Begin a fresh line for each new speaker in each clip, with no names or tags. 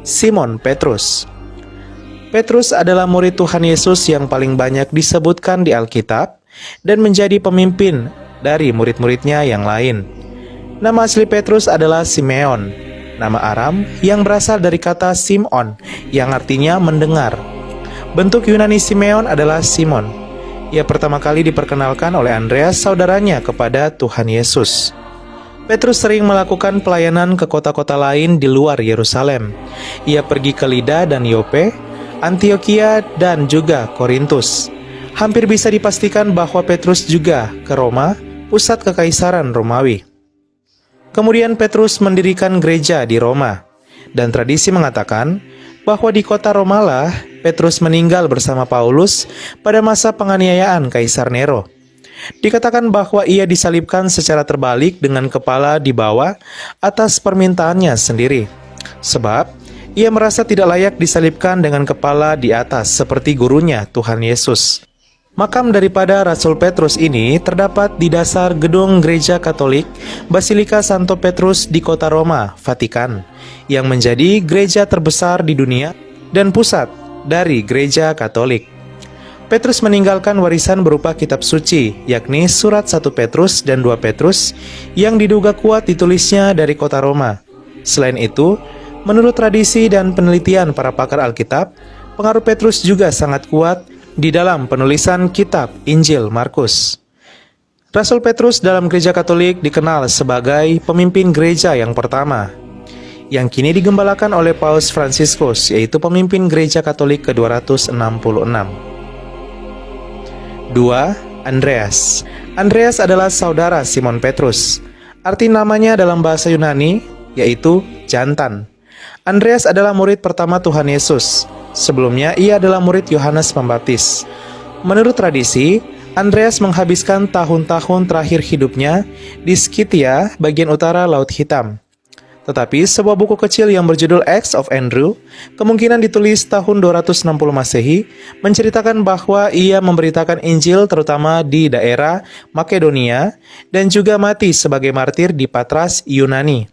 Simon Petrus. Petrus adalah murid Tuhan Yesus yang paling banyak disebutkan di Alkitab dan menjadi pemimpin dari murid-muridnya yang lain. Nama asli Petrus adalah Simeon, nama Aram yang berasal dari kata Simon yang artinya mendengar. Bentuk Yunani Simeon adalah Simon. Ia pertama kali diperkenalkan oleh Andreas, saudaranya, kepada Tuhan Yesus. Petrus sering melakukan pelayanan ke kota-kota lain di luar Yerusalem. Ia pergi ke Lida dan Yope, Antioquia, dan juga Korintus. Hampir bisa dipastikan bahwa Petrus juga ke Roma, pusat kekaisaran Romawi. Kemudian Petrus mendirikan gereja di Roma, dan tradisi mengatakan bahwa di kota Romalah Petrus meninggal bersama Paulus pada masa penganiayaan Kaisar Nero. Dikatakan bahwa ia disalibkan secara terbalik dengan kepala di bawah atas permintaannya sendiri, sebab ia merasa tidak layak disalibkan dengan kepala di atas seperti gurunya Tuhan Yesus. Makam daripada Rasul Petrus ini terdapat di dasar gedung Gereja Katolik Basilika Santo Petrus di kota Roma, Vatikan, yang menjadi gereja terbesar di dunia dan pusat dari Gereja Katolik. Petrus meninggalkan warisan berupa kitab suci, yakni surat 1 Petrus dan 2 Petrus yang diduga kuat ditulisnya dari kota Roma. Selain itu, menurut tradisi dan penelitian para pakar Alkitab, pengaruh Petrus juga sangat kuat di dalam penulisan kitab Injil Markus. Rasul Petrus dalam Gereja Katolik dikenal sebagai pemimpin gereja yang pertama, yang kini digembalakan oleh Paus Fransiskus, yaitu pemimpin Gereja Katolik ke-266. 2. Andreas. Andreas adalah saudara Simon Petrus. Arti namanya dalam bahasa Yunani yaitu jantan. Andreas adalah murid pertama Tuhan Yesus. Sebelumnya ia adalah murid Yohanes Pembaptis. Menurut tradisi, Andreas menghabiskan tahun-tahun terakhir hidupnya di Skythia, bagian utara Laut Hitam. Tetapi sebuah buku kecil yang berjudul Acts of Andrew, kemungkinan ditulis tahun 260 Masehi, menceritakan bahwa ia memberitakan Injil terutama di daerah Makedonia dan juga mati sebagai martir di Patras, Yunani.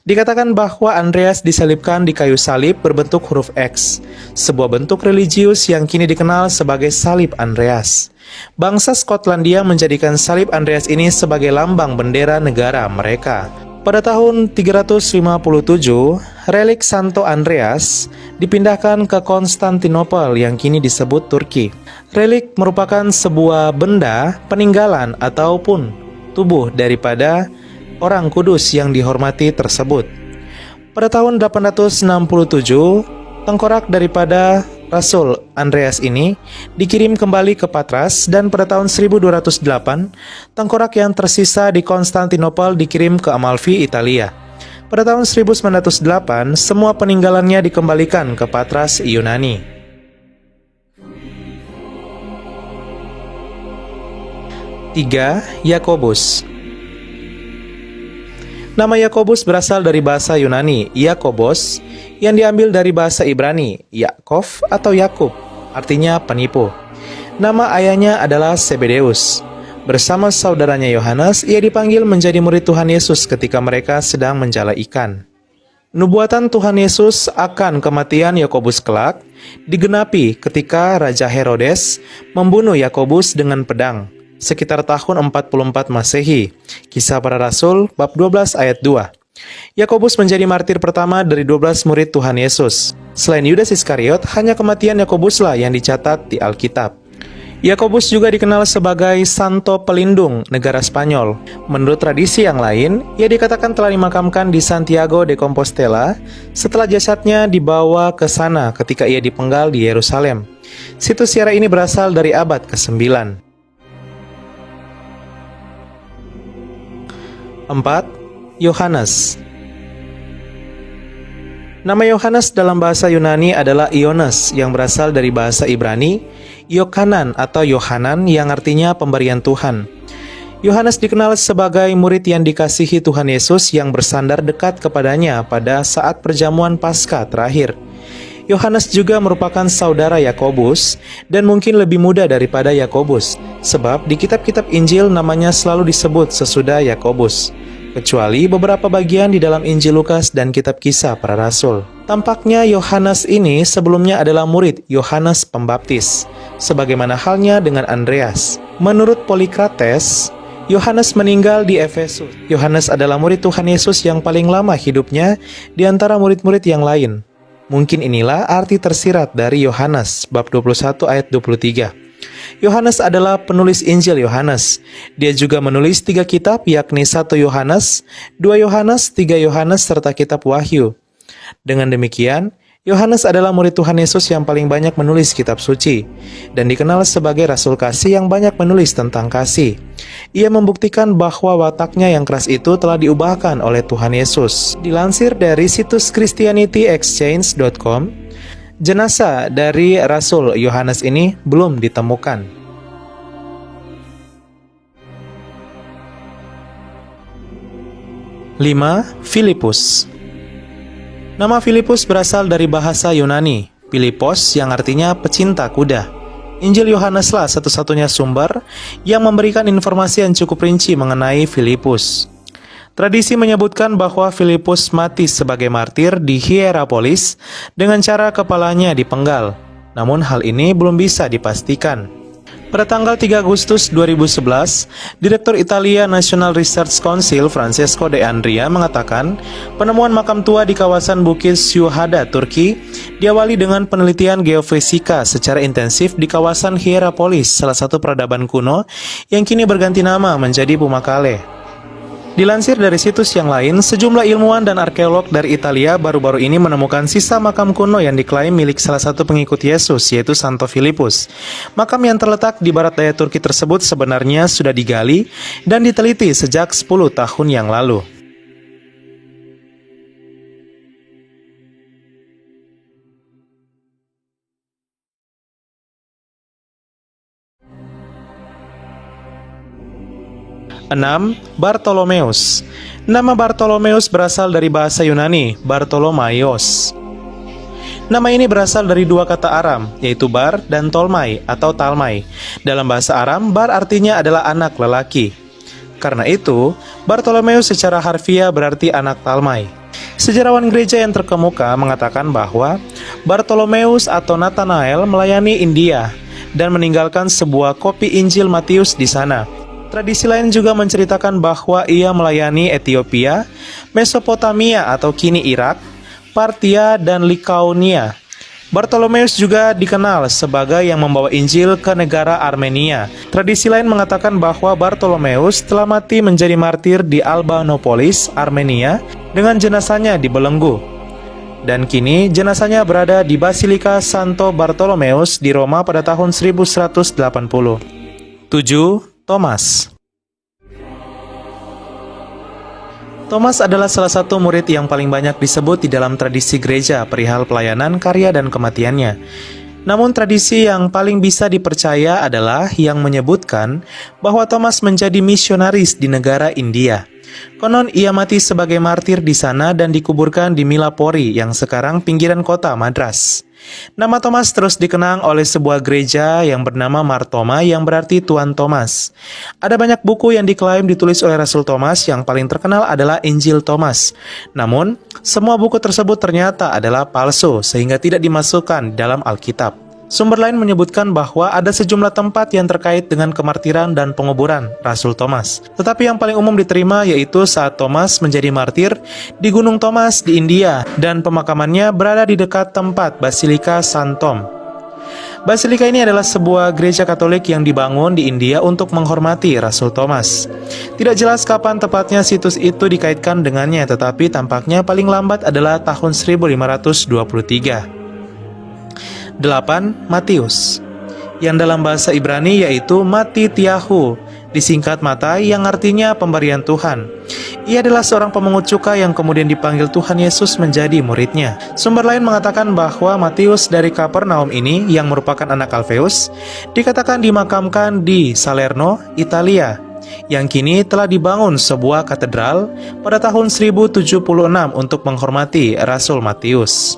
Dikatakan bahwa Andreas disalibkan di kayu salib berbentuk huruf X, sebuah bentuk religius yang kini dikenal sebagai salib Andreas. Bangsa Skotlandia menjadikan salib Andreas ini sebagai lambang bendera negara mereka. Pada tahun 357, relik Santo Andreas dipindahkan ke Konstantinopel yang kini disebut Turki. Relik merupakan sebuah benda peninggalan ataupun tubuh daripada orang kudus yang dihormati tersebut. Pada tahun 867, tengkorak daripada Rasul Andreas ini dikirim kembali ke Patras, dan pada tahun 1208, tengkorak yang tersisa di Konstantinopel dikirim ke Amalfi, Italia. Pada tahun 1908, semua peninggalannya dikembalikan ke Patras, Yunani. 3. Yakobus. Nama Yakobus berasal dari bahasa Yunani, Yakobos, yang diambil dari bahasa Ibrani, Yakov atau Yakub, artinya penipu. Nama ayahnya adalah Zebedeus. Bersama saudaranya Yohanes, ia dipanggil menjadi murid Tuhan Yesus ketika mereka sedang menjala ikan. Nubuatan Tuhan Yesus akan kematian Yakobus kelak digenapi ketika Raja Herodes membunuh Yakobus dengan pedang, sekitar tahun 44 Masehi. Kisah Para Rasul bab 12 ayat 2. Yakobus menjadi martir pertama dari 12 murid Tuhan Yesus. Selain Yudas Iskariot, hanya kematian Yakobuslah yang dicatat di Alkitab. Yakobus juga dikenal sebagai Santo Pelindung negara Spanyol. Menurut tradisi yang lain, ia dikatakan telah dimakamkan di Santiago de Compostela setelah jasadnya dibawa ke sana ketika ia dipenggal di Yerusalem. Situs ziarah ini berasal dari abad ke-9. 4. Yohanes. Nama Yohanes dalam bahasa Yunani adalah Iones, yang berasal dari bahasa Ibrani Yohanan atau Yohanan, yang artinya pemberian Tuhan. Yohanes dikenal sebagai murid yang dikasihi Tuhan Yesus yang bersandar dekat kepadanya pada saat perjamuan Paskah terakhir. Yohanes juga merupakan saudara Yakobus dan mungkin lebih muda daripada Yakobus, sebab di kitab-kitab Injil namanya selalu disebut sesudah Yakobus. kecuali beberapa bagian di dalam Injil Lukas dan Kitab Kisah Para Rasul. Tampaknya Yohanes ini sebelumnya adalah murid Yohanes Pembaptis, sebagaimana halnya dengan Andreas. Menurut Polikrates, Yohanes meninggal di Efesus. Yohanes adalah murid Tuhan Yesus yang paling lama hidupnya di antara murid-murid yang lain. Mungkin inilah arti tersirat dari Yohanes, bab 21 ayat 23. Yohanes adalah penulis Injil Yohanes. Dia juga menulis 3 kitab, yakni 1 Yohanes, 2 Yohanes, 3 Yohanes, serta kitab Wahyu. Dengan demikian, Yohanes adalah murid Tuhan Yesus yang paling banyak menulis kitab suci, dan dikenal sebagai rasul kasih yang banyak menulis tentang kasih. Ia membuktikan bahwa wataknya yang keras itu telah diubahkan oleh Tuhan Yesus. Dilansir dari situs ChristianityExchange.com, jenazah dari Rasul Yohanes ini belum ditemukan. 5. Filipus. Nama Filipus berasal dari bahasa Yunani, Philippos, yang artinya pecinta kuda. Injil Yohaneslah satu-satunya sumber yang memberikan informasi yang cukup rinci mengenai Filipus. Tradisi menyebutkan bahwa Filipus mati sebagai martir di Hierapolis dengan cara kepalanya dipenggal. Namun hal ini belum bisa dipastikan. Pada tanggal 3 Agustus 2011, Direktur Italia National Research Council Francesco De Andria mengatakan penemuan makam tua di kawasan Bukit Syuhada, Turki diawali dengan penelitian geofisika secara intensif di kawasan Hierapolis, salah satu peradaban kuno yang kini berganti nama menjadi Pumakale. Dilansir dari situs yang lain, sejumlah ilmuwan dan arkeolog dari Italia baru-baru ini menemukan sisa makam kuno yang diklaim milik salah satu pengikut Yesus, yaitu Santo Filipus. Makam yang terletak di barat daya Turki tersebut sebenarnya sudah digali dan diteliti sejak 10 tahun yang lalu. Enam, Bartolomeus. Nama Bartolomeus berasal dari bahasa Yunani, Bartolomaios. Nama ini berasal dari 2 kata Aram, yaitu bar dan tolmai atau talmai. Dalam bahasa Aram, bar artinya adalah anak lelaki. Karena itu, Bartolomeus secara harfiah berarti anak talmai. Sejarawan gereja yang terkemuka mengatakan bahwa Bartolomeus atau Nathanael melayani India dan meninggalkan sebuah kopi Injil Matius di sana. Tradisi lain juga menceritakan bahwa ia melayani Ethiopia, Mesopotamia atau kini Irak, Partia, dan Likaonia. Bartolomeus juga dikenal sebagai yang membawa Injil ke negara Armenia. Tradisi lain mengatakan bahwa Bartolomeus telah mati menjadi martir di Albanopolis, Armenia, dengan jenazahnya dibelenggu. Dan kini jenazahnya berada di Basilika Santo Bartolomeus di Roma pada tahun 1180. 7. Thomas. Thomas adalah salah satu murid yang paling banyak disebut di dalam tradisi gereja perihal pelayanan, karya, dan kematiannya. Namun tradisi yang paling bisa dipercaya adalah yang menyebutkan bahwa Thomas menjadi misionaris di negara India. Konon ia mati sebagai martir di sana dan dikuburkan di Milapori yang sekarang pinggiran kota Madras. Nama Thomas terus dikenang oleh sebuah gereja yang bernama Martoma yang berarti Tuan Thomas. Ada banyak buku yang diklaim ditulis oleh Rasul Thomas, yang paling terkenal adalah Injil Thomas. Namun, semua buku tersebut ternyata adalah palsu sehingga tidak dimasukkan dalam Alkitab. Sumber lain menyebutkan bahwa ada sejumlah tempat yang terkait dengan kemartiran dan penguburan Rasul Thomas. Tetapi yang paling umum diterima yaitu saat Thomas menjadi martir di Gunung Thomas di India, dan pemakamannya berada di dekat tempat Basilika San Tom. Basilika ini adalah sebuah gereja Katolik yang dibangun di India untuk menghormati Rasul Thomas. Tidak jelas kapan tepatnya situs itu dikaitkan dengannya, tetapi tampaknya paling lambat adalah tahun 1523. 8. Matius, yang dalam bahasa Ibrani yaitu Matityahu, disingkat Matai, yang artinya pemberian Tuhan. Ia adalah seorang pemungut cukai yang kemudian dipanggil Tuhan Yesus menjadi muridnya. Sumber lain mengatakan bahwa Matius dari Kapernaum ini, yang merupakan anak Alfeus, dikatakan dimakamkan di Salerno, Italia, yang kini telah dibangun sebuah katedral pada tahun 1076 untuk menghormati Rasul Matius.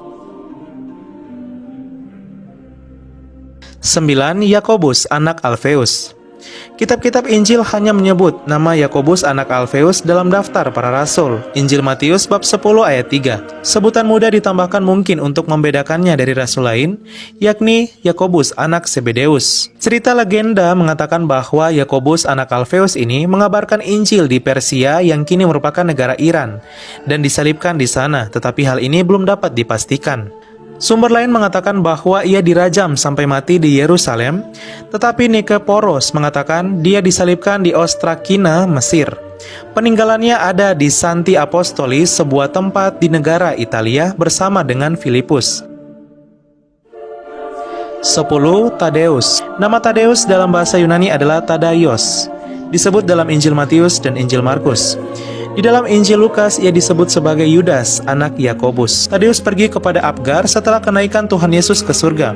9. Yakobus, anak Alfeus. Kitab-kitab Injil hanya menyebut nama Yakobus anak Alfeus dalam daftar para rasul. Injil Matius bab 10 ayat 3. Sebutan muda ditambahkan mungkin untuk membedakannya dari rasul lain, yakni Yakobus anak Zebedeus. Cerita legenda mengatakan bahwa Yakobus anak Alfeus ini mengabarkan Injil di Persia yang kini merupakan negara Iran dan disalibkan di sana, tetapi hal ini belum dapat dipastikan. Sumber lain mengatakan bahwa ia dirajam sampai mati di Yerusalem, tetapi Nikeporos mengatakan dia disalibkan di Ostrakina, Mesir. Peninggalannya ada di Santi Apostoli, sebuah tempat di negara Italia bersama dengan Filipus. 10. Tadeus. Nama Tadeus dalam bahasa Yunani adalah Tadaios, disebut dalam Injil Matius dan Injil Markus. Di dalam Injil Lukas, ia disebut sebagai Yudas, anak Yakobus. Tadeus pergi kepada Abgar setelah kenaikan Tuhan Yesus ke surga,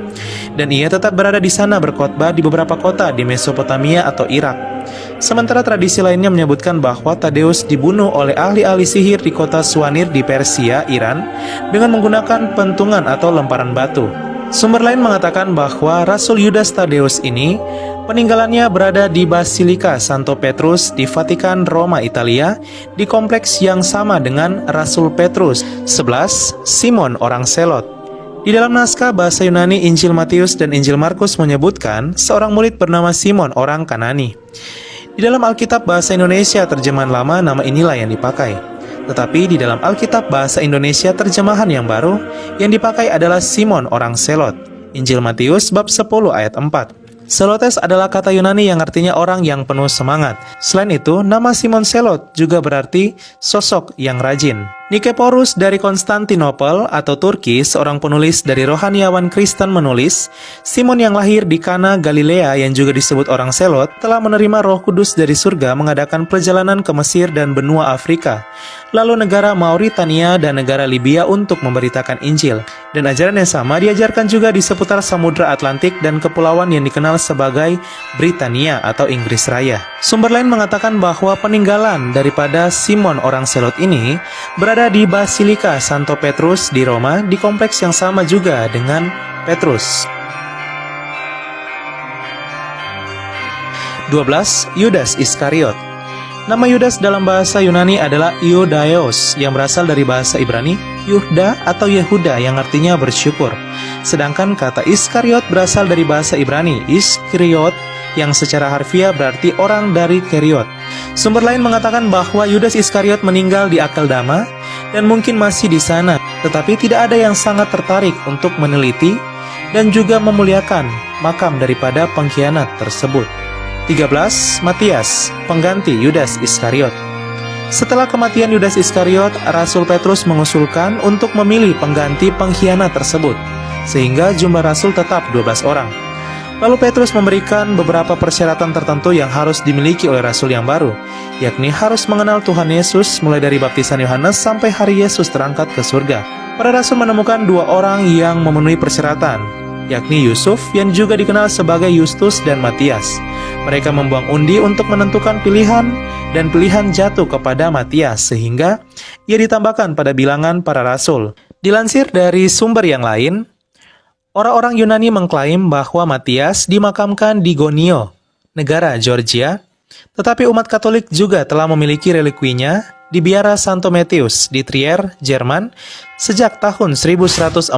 dan ia tetap berada di sana berkhotbah di beberapa kota di Mesopotamia atau Irak. Sementara tradisi lainnya menyebutkan bahwa Tadeus dibunuh oleh ahli-ahli sihir di kota Suanir di Persia, Iran, dengan menggunakan pentungan atau lemparan batu. Sumber lain mengatakan bahwa Rasul Yudas Tadeus ini peninggalannya berada di Basilika Santo Petrus di Vatikan, Roma, Italia, di kompleks yang sama dengan Rasul Petrus. 11. Simon orang Selot. Di dalam naskah bahasa Yunani Injil Matius dan Injil Markus menyebutkan seorang murid bernama Simon orang Kanani. Di dalam Alkitab bahasa Indonesia terjemahan lama, nama inilah yang dipakai. Tetapi di dalam Alkitab bahasa Indonesia terjemahan yang baru, yang dipakai adalah Simon orang Selot. Injil Matius bab 10 ayat 4. Selotes adalah kata Yunani yang artinya orang yang penuh semangat. Selain itu, nama Simon Selot juga berarti sosok yang rajin. Nikeporus dari Konstantinopel atau Turki, seorang penulis dari rohaniawan Kristen menulis, Simon yang lahir di Kana, Galilea yang juga disebut orang Selot, telah menerima Roh Kudus dari surga mengadakan perjalanan ke Mesir dan benua Afrika, lalu negara Mauritania dan negara Libya untuk memberitakan Injil. Dan ajaran yang sama diajarkan juga di seputar Samudra Atlantik dan kepulauan yang dikenal sebagai Britania atau Inggris Raya. Sumber lain mengatakan bahwa peninggalan daripada Simon orang Selot ini berada di Basilika Santo Petrus di Roma, di kompleks yang sama juga dengan Petrus. 12. Yudas Iskariot. Nama Yudas dalam bahasa Yunani adalah Iudaios yang berasal dari bahasa Ibrani Yuhda atau Yehuda yang artinya bersyukur. Sedangkan kata Iskariot berasal dari bahasa Ibrani Iskriot yang secara harfiah berarti orang dari Keriot. Sumber lain mengatakan bahwa Yudas Iskariot meninggal di Akeldama dan mungkin masih di sana, tetapi tidak ada yang sangat tertarik untuk meneliti dan juga memuliakan makam daripada pengkhianat tersebut. 13. Matias, pengganti Yudas Iskariot. Setelah kematian Yudas Iskariot, Rasul Petrus mengusulkan untuk memilih pengganti pengkhianat tersebut, sehingga jumlah rasul tetap 12 orang. Lalu Petrus memberikan beberapa persyaratan tertentu yang harus dimiliki oleh rasul yang baru, yakni harus mengenal Tuhan Yesus mulai dari baptisan Yohanes sampai hari Yesus terangkat ke surga. Para rasul menemukan dua orang yang memenuhi persyaratan, yakni Yusuf yang juga dikenal sebagai Yustus dan Matias. Mereka membuang undi untuk menentukan pilihan, dan pilihan jatuh kepada Matias sehingga ia ditambahkan pada bilangan para rasul. Dilansir dari sumber yang lain, orang-orang Yunani mengklaim bahwa Matias dimakamkan di Gonio, negara Georgia, tetapi umat Katolik juga telah memiliki relikwinya di Biara Santo Matius di Trier, Jerman, sejak tahun 1148.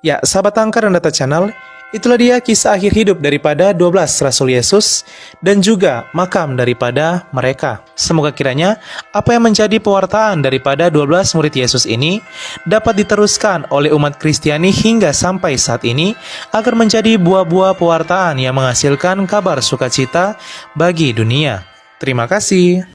Ya, sahabat Angker dan Data Channel, itulah dia kisah akhir hidup daripada 12 Rasul Yesus dan juga makam daripada mereka. Semoga kiranya apa yang menjadi pewartaan daripada 12 murid Yesus ini dapat diteruskan oleh umat Kristiani hingga sampai saat ini agar menjadi buah-buah pewartaan yang menghasilkan kabar sukacita bagi dunia. Terima kasih.